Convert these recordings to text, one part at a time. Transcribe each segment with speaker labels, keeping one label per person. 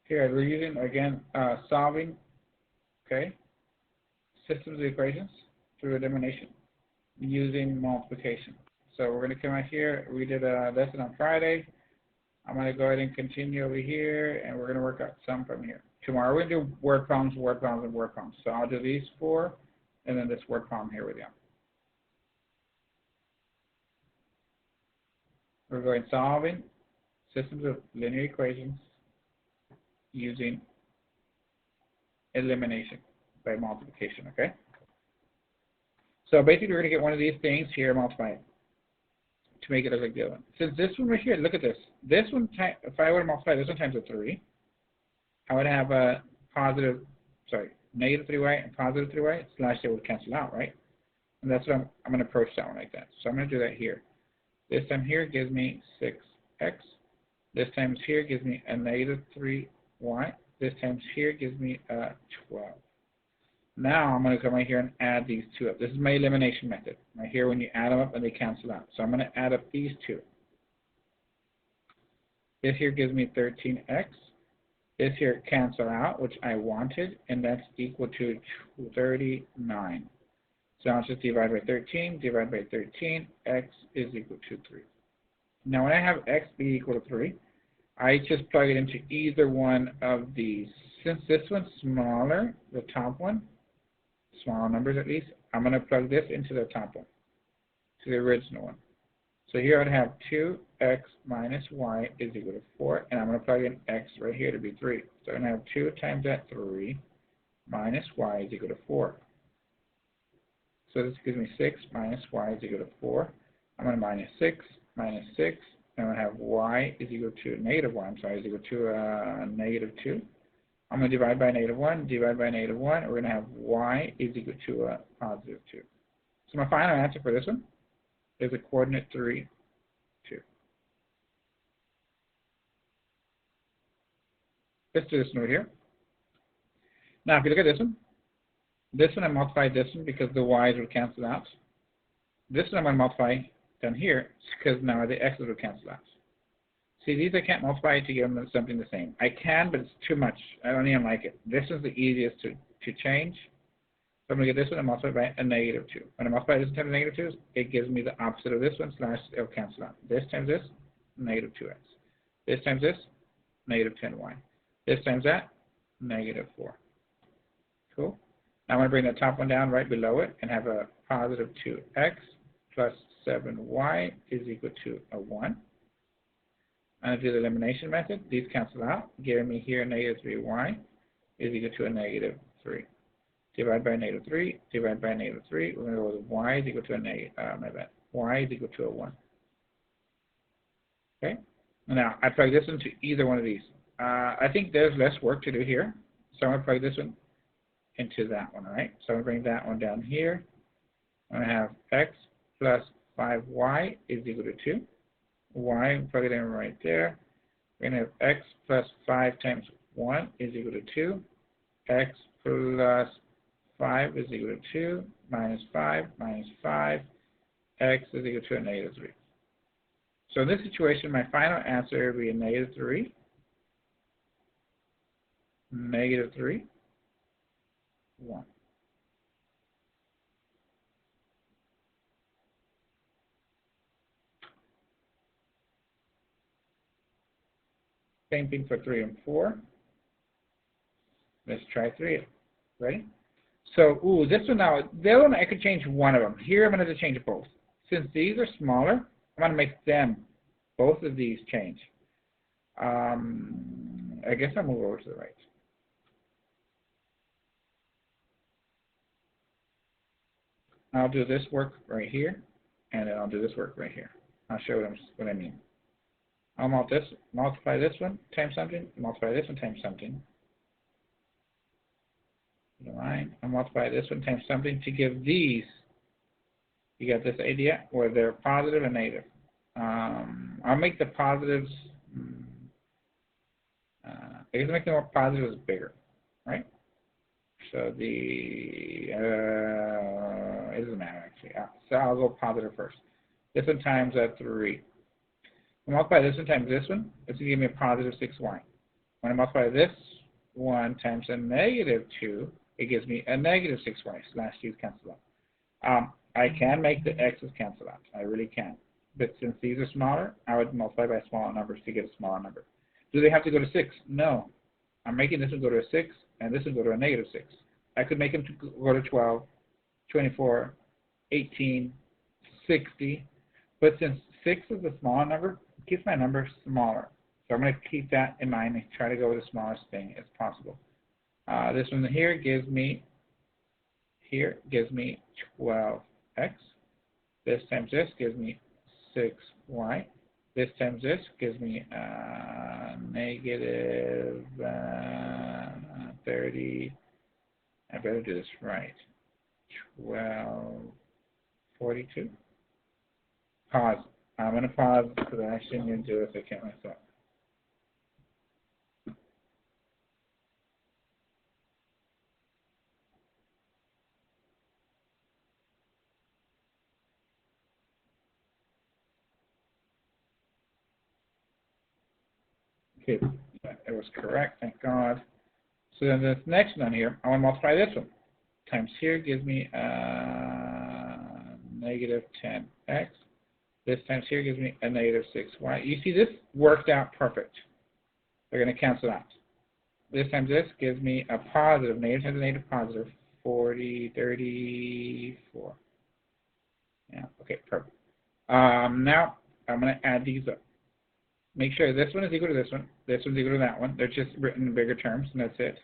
Speaker 1: Here we're using again solving, okay, systems of equations through elimination using multiplication. So we're going to come out here. We did a lesson on Friday. I'm going to go ahead and continue over here, and we're going to work out some from here. Tomorrow we're going to do word problems, word problems, and word problems. So I'll do these four, and then this word problem here with you. We're going solving systems of linear equations using elimination by multiplication, okay? So basically we're going to get one of these things here, multiply it to make it look like the other one. Since this one right here, look at this. This one, if I were to multiply this one times a 3, I would have a negative 3y and positive 3y, slash they would cancel out, right? And that's what I'm going to approach that one like that. So I'm going to do that here. This time here gives me 6x. This times here gives me a negative 3y. This times here gives me a 12. Now I'm going to come right here and add these two up. This is my elimination method. Right here when you add them up and they cancel out. So I'm going to add up these two. This here gives me 13x. This here cancel out, which I wanted, and that's equal to 39. So I'll just divide by 13, divide by 13, x is equal to 3. Now when I have x be equal to 3, I just plug it into either one of these. Since this one's smaller, the top one, smaller numbers at least, I'm going to plug this into the top one, to the original one. So here I'd have 2x minus y is equal to 4, and I'm going to plug in x right here to be 3. So I'm going to have 2 times that 3 minus y is equal to 4. So this gives me 6 minus y is equal to 4. I'm going to minus 6 minus 6. And I'm going to have y is equal to negative 1. Sorry, is equal to negative 2. I'm going to divide by negative 1, divide by negative 1. We're going to have y is equal to positive 2. So my final answer for this one is a coordinate 3, 2. Let's do this one over here. Now, if you look at this one I multiplied this one because the y's would cancel out. This one I'm going to multiply down here because now the x's would cancel out. See, these I can't multiply to give them something the same. I can, but it's too much. I don't even like it. This is the easiest to change. So I'm going to get this one and multiply by a negative 2. When I multiply this times negative 2, it gives me the opposite of this one, slash it'll cancel out. This times this, negative 2x. This times this, negative 10y. This times that, negative 4. Cool. Now I'm going to bring the top one down right below it and have a positive 2x plus 7y is equal to a 1. I'm going to do the elimination method. These cancel out, giving me here negative 3y is equal to a negative 3. Divide by negative 3, divide by negative 3. We're going to go with y is equal to a negative, y is equal to a 1. Okay? Now, I plug this into either one of these. I think there's less work to do here, so I'm going to plug this one into that one, all right? So I'm going to bring that one down here. I'm going to have x plus 5y is equal to 2. Y, plug it in right there. We're going to have x plus 5 times 1 is equal to 2. X plus 5 is equal to 2. Minus 5 minus 5. X is equal to a negative 3. So in this situation, my final answer would be a negative 3. Negative 3. 1. Same thing for 3 and 4. Let's try 3. Ready? So, this one now, the other one I could change one of them. Here I'm going to change both. Since these are smaller, I'm going to make them, both of these, change. I guess I'll move over to the right. I'll do this work right here, and then I'll do this work right here. I'll show you what I mean. I'll multiply this one times something, multiply this one times something. I'll multiply this one times something to give these. You got this idea where they're positive and negative. I'll make the positives. I guess make the more positives bigger, right? So it doesn't matter actually. So I'll go positive first. This one times 3. I'll multiply this one times this one. It's going to give me a positive 6y. when I multiply this 1 times a negative 2, it gives me a negative 6y. So last these cancel out. I can make the x's cancel out. I really can. But since these are smaller, I would multiply by smaller numbers to get a smaller number. Do they have to go to 6? No. I'm making this one go to a 6, and this one go to a negative 6. I could make them to go to 12, 24, 18, 60. But since 6 is a smaller number, it keeps my number smaller. So I'm going to keep that in mind and try to go with the smallest thing as possible. This one here gives me 12x. This times this gives me 6y. This times this gives me negative 30. I better do this right. 1242. Pause. I'm going to pause because I actually need to do this. I can't myself. Okay, it was correct, thank God. So then this next one here, I want to multiply this one. Times here gives me negative 10x. This times here gives me a negative 6y. You see, this worked out perfect. They're going to cancel out. This times this gives me a positive, negative times a negative positive, 34. Yeah, okay, perfect. Now, I'm going to add these up. Make sure this one is equal to this one is equal to that one. They're just written in bigger terms, and that's it.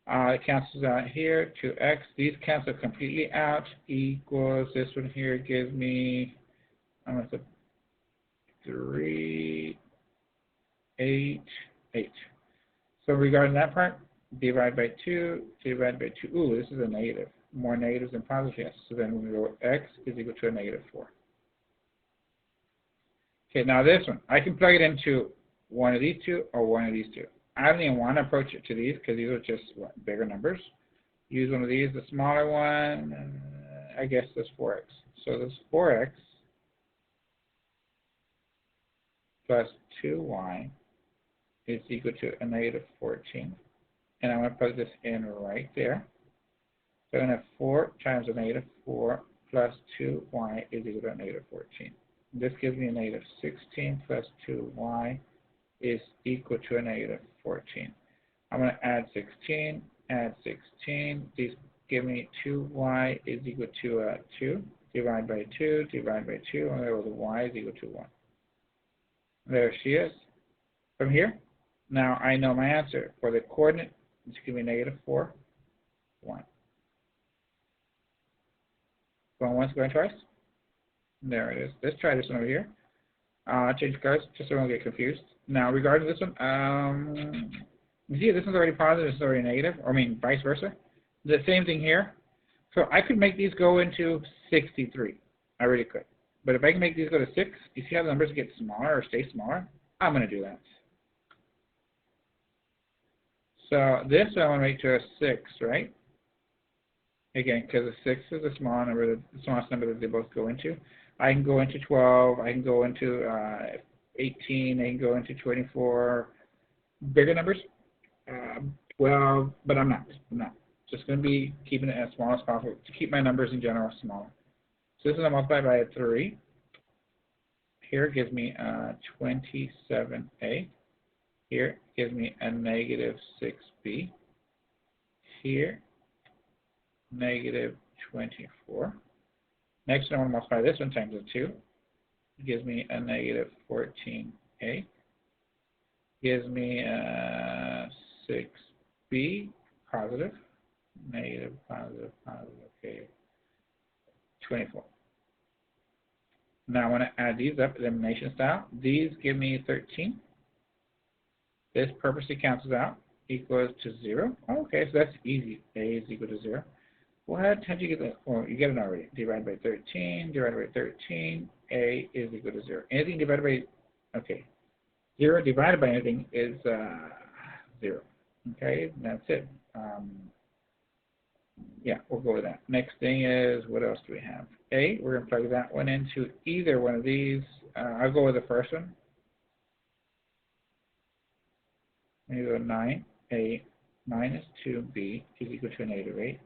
Speaker 1: It cancels out here, 2x. These cancel completely out, equals this one here gives me, I'm going to say 3, 8, 8. So regarding that part, divide by 2, divide by 2. Ooh, this is a negative. More negatives than positives, yes. So then we go x is equal to a negative 4. Okay, now this one, I can plug it into one of these two or one of these two. I don't even want to approach it to these because these are just bigger numbers. Use one of these, the smaller one, I guess this 4x. So this 4x plus 2y is equal to a negative 14. And I'm going to plug this in right there. So I'm going to have 4 times a negative 4 plus 2y is equal to a negative 14. This gives me a negative 16 plus 2y is equal to a negative 14. I'm going to add 16, add 16. These give me 2y is equal to 2. Divide by 2, divide by 2, and there was y is equal to 1. There she is. From here, now I know my answer. For the coordinate, it's going to be negative 4, 1. Going once, going twice. There it is. Let's try this one over here. Change colors just so I don't get confused. Now, regarding this one, you see this one's already positive, this is already negative, or I mean vice versa. The same thing here. So I could make these go into 63. I really could. But if I can make these go to 6, you see how the numbers get smaller or stay smaller? I'm going to do that. So this I want to make to a 6, right? Again, because a 6 is a small number, the smallest number that they both go into. I can go into 12, I can go into 18, I can go into 24. Bigger numbers, 12, but I'm not. Just going to be keeping it as small as possible to keep my numbers in general smaller. So this is multiplied by a 3. Here gives me 27a. Here gives me a negative 6b. Here, negative 24. Next, I want to multiply this one times a 2. It gives me a negative 14a. Gives me a 6b, positive, negative, positive, okay, 24. Now I want to add these up, elimination style. These give me 13. This purposely cancels out, equals to 0. Okay, so that's easy. A is equal to 0. Well, how'd you get that? Well, you get it already. Divide by 13, divided by 13, A is equal to 0. Anything divided by, okay, 0 divided by anything is 0. Okay, that's it. Yeah, we'll go with that. Next thing is, what else do we have? A, we're going to plug that one into either one of these. I'll go with the first one. we go 9a minus 2b is equal to a negative 8.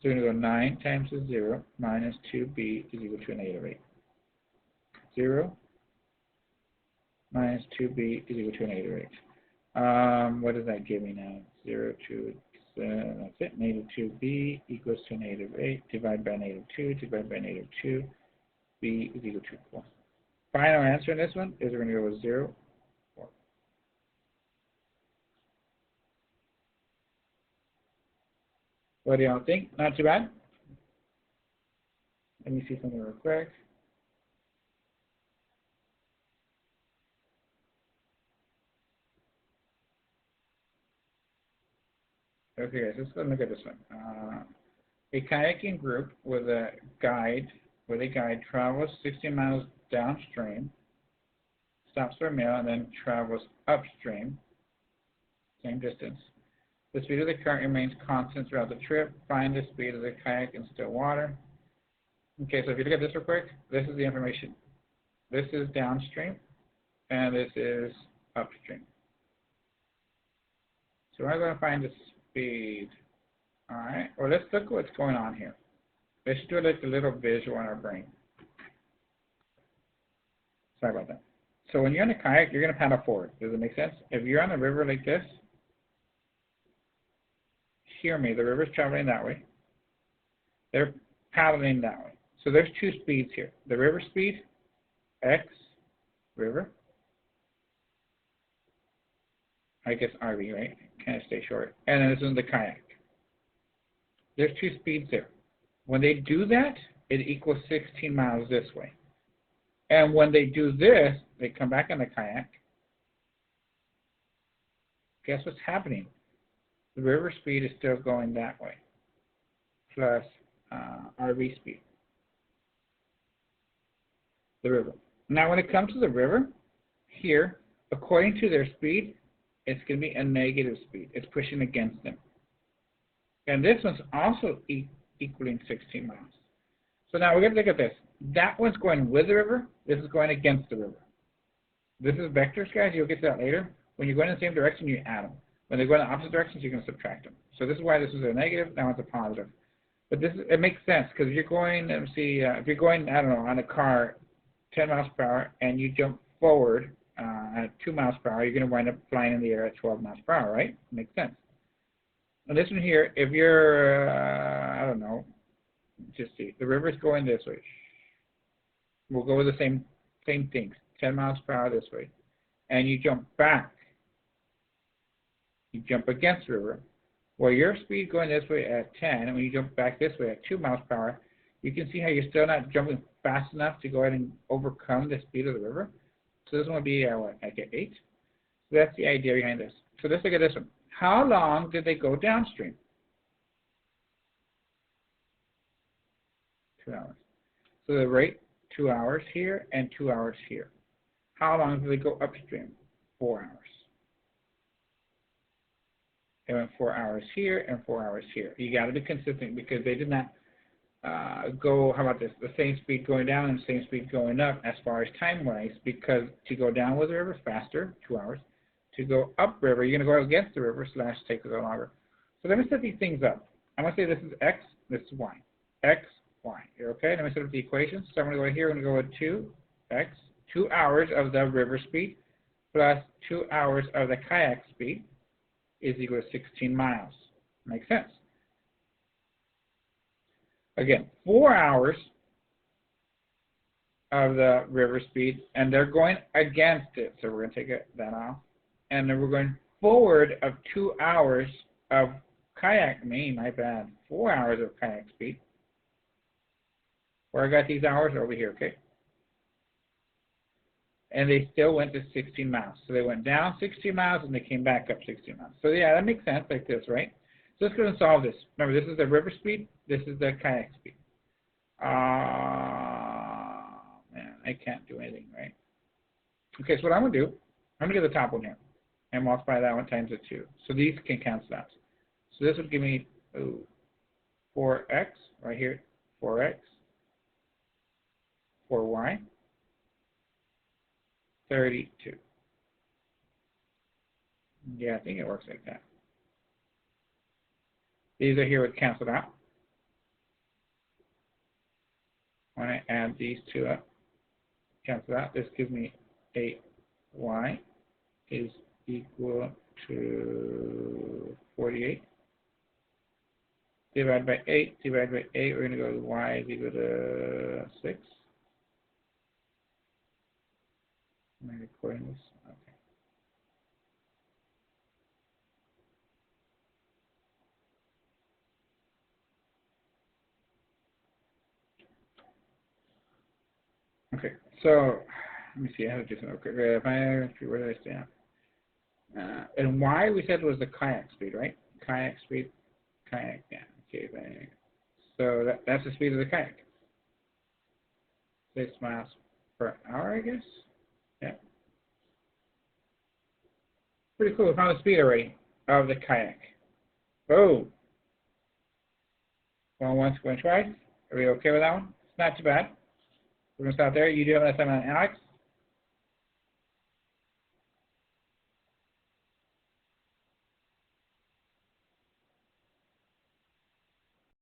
Speaker 1: So we're going to go 9 times the 0 minus 2b is equal to a negative 8. 0 minus 2b is equal to a negative 8. What does that give me now? 0, 2, that's it. Negative 2b equals to negative 8. Divide by negative 2. Divide by negative 2. B is equal to 4. Final answer in this one is we're going to go with 0, 4. What do y'all think? Not too bad? Let me see something real quick. Okay, guys, let's go look at this one. A kayaking group with a guide travels 60 miles downstream, stops for a meal, and then travels upstream, same distance. The speed of the current remains constant throughout the trip. Find the speed of the kayak in still water. Okay, so if you look at this real quick, this is the information. This is downstream, and this is upstream. So we're going to find the speed. All right, well, let's look at what's going on here. Let's do like a little visual in our brain. Sorry about that. So when you're in a kayak, you're going to paddle forward. Does it make sense? If you're on a river like this, hear me, the river's traveling that way. They're paddling that way. So there's two speeds here. The river speed, X, river. I guess RV, right? Kind of stay short. And then this is the kayak. There's two speeds there. When they do that, it equals 16 miles this way. And when they do this, they come back on the kayak. Guess what's happening? The river speed is still going that way, plus RV speed. The river. Now, when it comes to the river, here, according to their speed, it's going to be a negative speed. It's pushing against them. And this one's also equaling 16 miles. So now we're going to look at this. That one's going with the river. This is going against the river. This is vectors, guys. You'll get to that later. When you're going in the same direction, you add them. When they go in the opposite directions, you can subtract them. So this is why this is a negative. Now it's a positive. But it makes sense because if you're going, let me see, if you're going, I don't know, on a car, 10 miles per hour, and you jump forward at 2 miles per hour, you're going to wind up flying in the air at 12 miles per hour, right? Makes sense. And this one here, if you're, I don't know, just see, the river's going this way. We'll go with the same things, 10 miles per hour this way. And you jump back. You jump against the river. Well, your speed going this way at 10, and when you jump back this way at 2 miles per hour, you can see how you're still not jumping fast enough to go ahead and overcome the speed of the river. So this one would be, what, like at 8? So that's the idea behind this. So let's look at this one. How long did they go downstream? 2 hours. So the rate, 2 hours here and 2 hours here. How long did they go upstream? 4 hours. They went 4 hours here and 4 hours here. You got to be consistent because they did not go, how about this, the same speed going down and the same speed going up as far as time-wise, because to go down with the river faster, 2 hours. To go upriver, you're going to go against the river / take a little longer. So let me set these things up. I'm going to say this is X, this is Y. X, Y. You're okay? Let me set up the equations. So I'm going to go here, I'm going to go with 2X, 2 hours of the river speed plus 2 hours of the kayak speed is equal to 16 miles. Makes sense. Again, 4 hours of the river speed, and they're going against it. So we're going to take that off. And then we're going forward of 2 hours of kayak, my bad, 4 hours of kayak speed. Where I got these hours over here, okay? And they still went to 16 miles. So they went down 16 miles and they came back up 16 miles. So yeah, that makes sense like this, right? So let's go and solve this. Remember, this is the river speed. This is the kayak speed. Man, I can't do anything, right? Okay, so what I'm going to do, I'm going to get the top one here and multiply that one times the 2. So these can cancel out. So this would give me 4x right here, 4x, 4y, 32. Yeah, I think it works like that. These are here would cancel out. When I add these two up, cancel out, this gives me 8y is equal to 48. Divide by 8, divide by 8, we're going to go to y is equal to 6. Am I recording this? Okay. Okay, so let me see, I have to do something. Okay, if where did I stand? And y we said was the kayak speed, right? Kayak speed, kayak, yeah. Okay, so that's the speed of the kayak. 6 miles per hour, I guess? Yeah. Pretty cool. We found the speed already of the kayak. Oh. Going once, going twice. Are we okay with that one? It's not too bad. We're going to stop there. You do have an assignment on Alex.